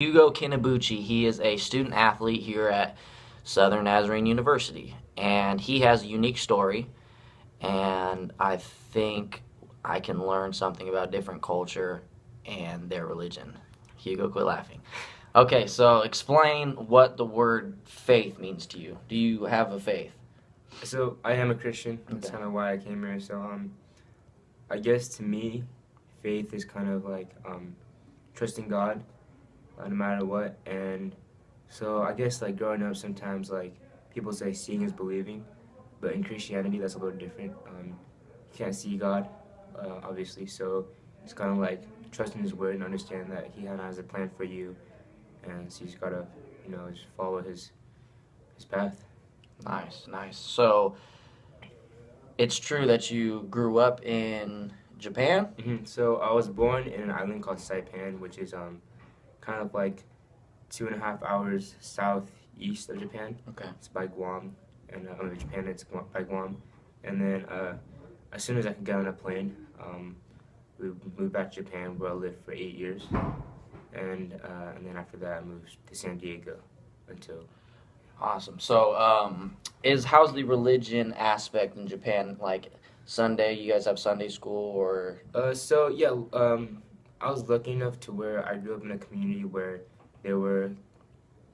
Hugo Kinabuchi. He is a student athlete here at Southern Nazarene University, and he has a unique story. And I think I can learn something about different culture and their religion. Hugo, quit laughing. Okay, so explain what the word faith means to you. Do you have a faith? So I am a Christian. That's Okay. kind of why I came here. So I guess to me, faith is kind of like trusting God, no matter what. And so I guess like growing up, sometimes like people say seeing is believing, but in Christianity that's a little different. You can't see God, obviously. So it's kind of like trusting His word and understand that He has a plan for you, and so you just gotta, just follow His path. Nice, nice. So it's true that you grew up in Japan? So I was born in an island called Saipan, which is kind of like 2.5 hours southeast of Japan. Okay. It's by Guam, and Japan it's by Guam. And then as soon as I could get on a plane, we moved back to Japan where I lived for 8 years, and then after that I moved to San Diego until. Awesome. So, how's the religion aspect in Japan? Like Sunday, you guys have Sunday school, or So yeah, I was lucky enough to where I grew up in a community where there were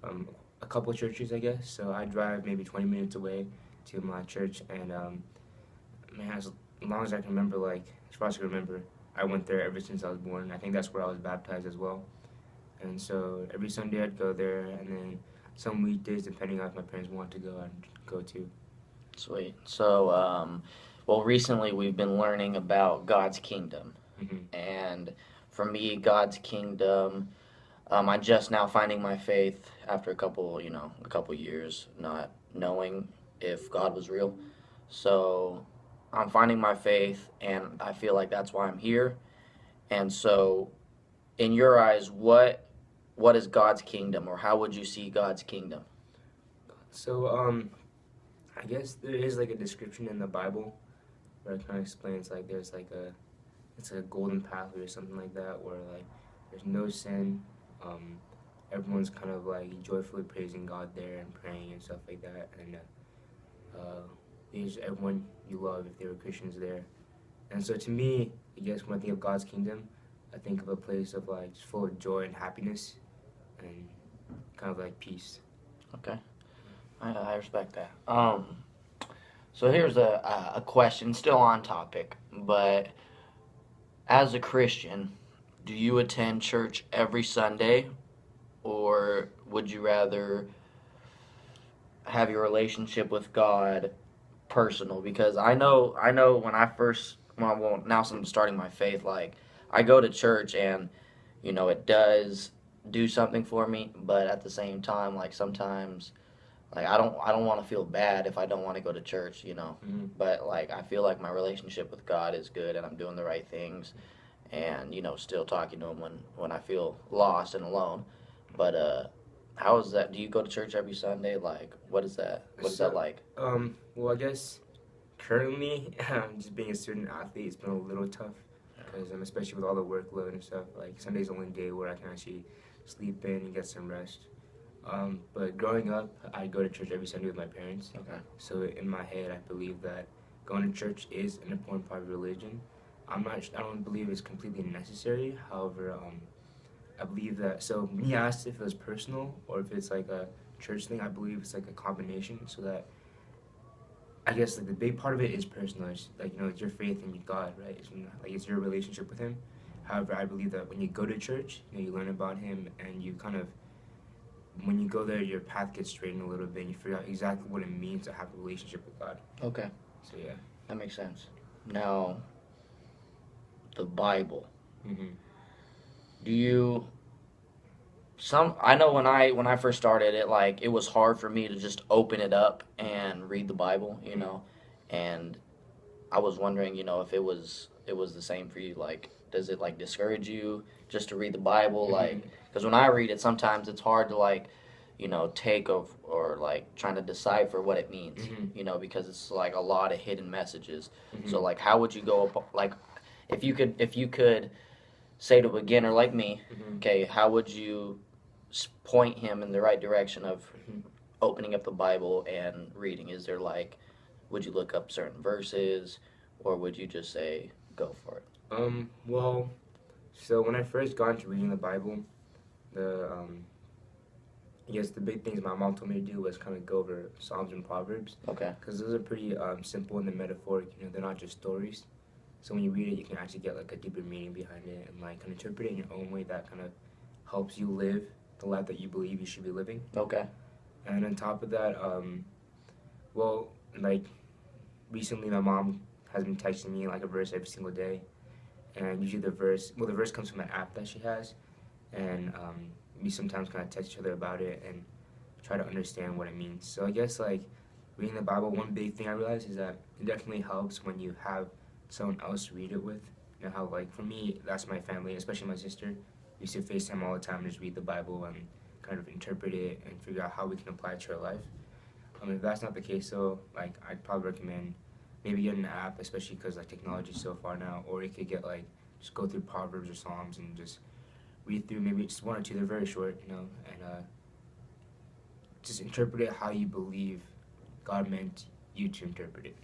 a couple of churches, I guess. So I drive maybe 20 minutes away to my church, and man, as long as I can remember, like as far as I can remember, I went there ever since I was born. I think that's where I was baptized as well. And so every Sunday I'd go there, and then some weekdays, depending on if my parents want to go, I'd go too. sweet. So, well, recently we've been learning about God's kingdom, hmm and for me, God's kingdom. I'm just now finding my faith after a couple years not knowing if God was real. So, I'm finding my faith, and I feel like that's why I'm here. And so, in your eyes, what is God's kingdom, or how would you see God's kingdom? So I guess there is like a description in the Bible where it kind of explains like there's like it's a golden pathway or something like that where like there's no sin. Um, Everyone's kind of like joyfully praising God there and praying and stuff like that, and there's everyone you love if they were Christians there. And so to me, I guess when I think of God's kingdom, I think of a place of like just full of joy and happiness and kind of like peace. Okay, I respect that. So here's a question, still on topic, but as a Christian, do you attend church every Sunday, or would you rather have your relationship with God personal? Because I know when I first, well, now since I'm starting my faith, like I go to church and it does do something for me, but at the same time, like sometimes, like I don't want to feel bad if I don't want to go to church. Mm-hmm. But like I feel like my relationship with God is good and I'm doing the right things, and still talking to Him when I feel lost and alone. But how is that? Do you go to church every Sunday? Like, what is that? What is that So, like? well, I guess currently, just being a student athlete, it's been a little tough because especially with all the workload and stuff. Like Sunday's the only day where I can actually sleep in and get some rest. But growing up, I go to church every Sunday with my parents. Okay. So in my head, I believe that going to church is an important part of religion. I don't believe it's completely necessary. However, I believe that. So when you asked if it was personal or if it's like a church thing, I believe it's like a combination. So that I guess like the big part of it is personal. It's like it's your faith in God, right? It's your relationship with Him. However, I believe that when you go to church, you learn about Him, and you kind of when you go there, your path gets straightened a little bit, and you figure out exactly what it means to have a relationship with God. Okay, So yeah. that makes sense. Now, the Bible. hmm Do you I know when I first started it, like it was hard for me to just open it up and read the Bible. And I was wondering, if it was the same for you. Like, does it like discourage you just to read the Bible? hmm Like, because when I read it, sometimes it's hard to like, take of or like trying to decipher what it means. hmm Because it's like a lot of hidden messages. So hmm like, how would you go like, if you could say to a beginner like me, hmm okay, how would you point him in the right direction of Mhm. opening up the Bible and reading? Is there like, would you look up certain verses, or would you just say go for it? Well, so when I first got into reading the Bible, the I guess the big things my mom told me to do was kind of go over Psalms and Proverbs, Okay. because those are pretty simple and the metaphoric. You know, they're not just stories. So when you read it, you can actually get like a deeper meaning behind it and like kind of interpret it in your own way that kind of helps you live the life that you believe you should be living. Okay. And on top of that, well, like recently my mom has been texting me like a verse every single day, and usually the verse comes from an app that she has, and we sometimes kind of text each other about it and try to understand what it means. So I guess like reading the Bible, one big thing I realized is that it definitely helps when you have someone else to read it with. You know how like for me, that's my family, especially my sister. We used to FaceTime all the time and just read the Bible and kind of interpret it and figure out how we can apply it to our life. If that's not the case, though, like I'd probably recommend maybe get an app, especially because like technology is so far now, or you could get like just go through Proverbs or Psalms and just read through maybe just one or two. They're very short, you know, and just interpret it how you believe God meant you to interpret it.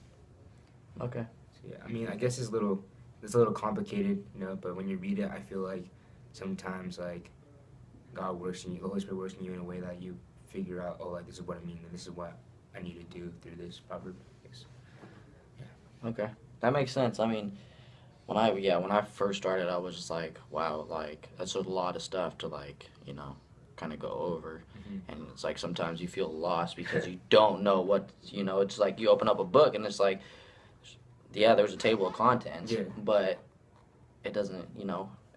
Okay. So yeah, I mean, I guess it's a little complicated, you know, but when you read it, I feel like sometimes like God works in you, the Holy Spirit works in you in a way that you figure out, oh, like this is what I mean, and this is what I need to do through this proverb. Yes. Okay. That makes sense. I mean, when I first started, I was just like, wow, like that's a lot of stuff to like, kind of go over. Mm-hmm. And it's like sometimes you feel lost because you don't know what, it's like you open up a book and it's like, yeah, there's a table of contents, Yeah. but it doesn't,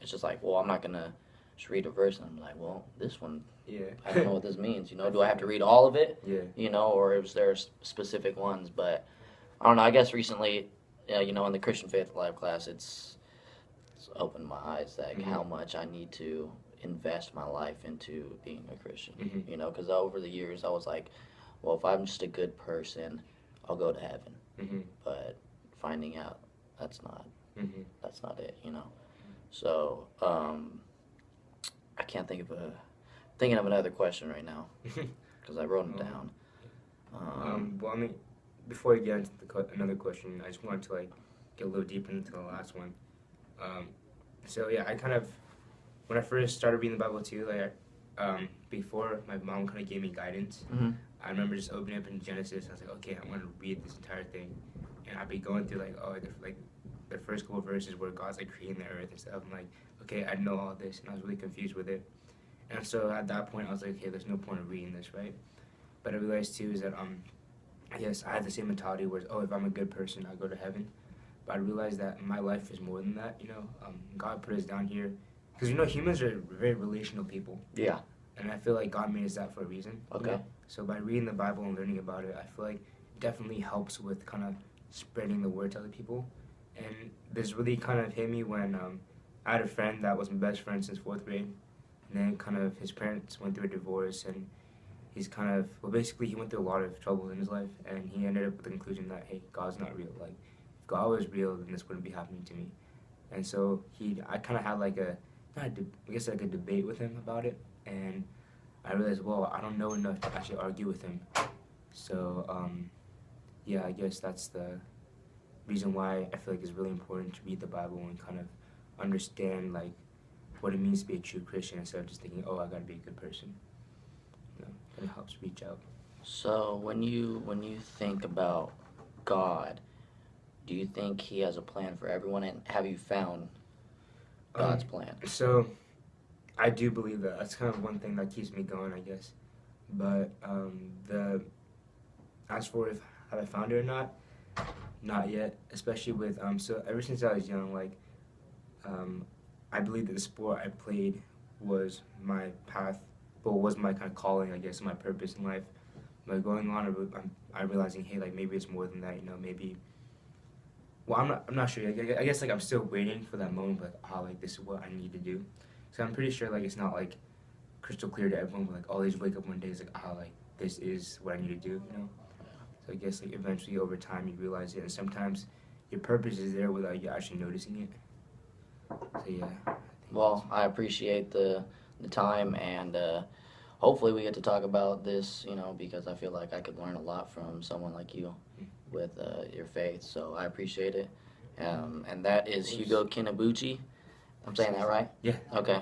it's just like, well, I'm not going to just read a verse and I'm like, well, this one, Yeah. I don't know what this means, do I have to read all of it, Yeah. or is there specific ones? But I don't know, I guess recently, in the Christian Faith Life class, it's opened my eyes, like Mm-hmm. how much I need to invest my life into being a Christian, Mm-hmm. because over the years I was like, well, if I'm just a good person, I'll go to heaven. Mm-hmm. But finding out that's not Mm-hmm. it, So I can't thinking of another question right now because I wrote them down. Well, I mean, before we get into another question, I just wanted to like get a little deeper into the last one. So yeah, I kind of when I first started reading the Bible too, like before my mom kind of gave me guidance. Mm-hmm. I remember just opening up in Genesis. I was like, okay, I'm gonna read this entire thing, and I'd be going through like the first couple of verses where God's like creating the earth and stuff. I'm like, okay, I know all this, and I was really confused with it. And so at that point, I was like, okay, there's no point of reading this, right? But I realized too is that yes, I had the same mentality where if I'm a good person, I go to heaven. But I realized that my life is more than that. God put us down here because humans are very relational people. Yeah. And I feel like God made us that for a reason. Okay. So by reading the Bible and learning about it, I feel like it definitely helps with kind of spreading the word to other people. And this really kind of hit me when I had a friend that was my best friend since 4th grade. And then kind of his parents went through a divorce and he's kind of, well, basically he went through a lot of troubles in his life. And he ended up with the conclusion that, hey, God's not real. Like, if God was real, then this wouldn't be happening to me. And so I kind of had like I guess like a debate with him about it. And I realized, well, I don't know enough to actually argue with him. So, yeah, I guess that's the reason why I feel like it's really important to read the Bible and kind of understand, like, what it means to be a true Christian instead of just thinking, oh, I gotta be a good person. It helps reach out. So when you think about God, do you think He has a plan for everyone, and have you found God's plan? So, I do believe that. That's kind of one thing that keeps me going, I guess. But as for have I found it or not yet. Especially with so ever since I was young, like I believe that the sport I played was my path, but was my kind of calling, I guess, my purpose in life. But going on, I'm realizing, hey, like maybe it's more than that. Maybe. Well, I'm not sure. I guess like I'm still waiting for that moment, like this is what I need to do. So I'm pretty sure like it's not like crystal clear to everyone, but like always wake up one day is like like this is what I need to do. So I guess like eventually over time you realize it, and sometimes your purpose is there without you actually noticing it. So yeah. Well, I appreciate the time and hopefully we get to talk about this, because I feel like I could learn a lot from someone like you with your faith. So I appreciate it. And that is Hugo Kinabuchi. I'm saying that right? Yeah. Okay.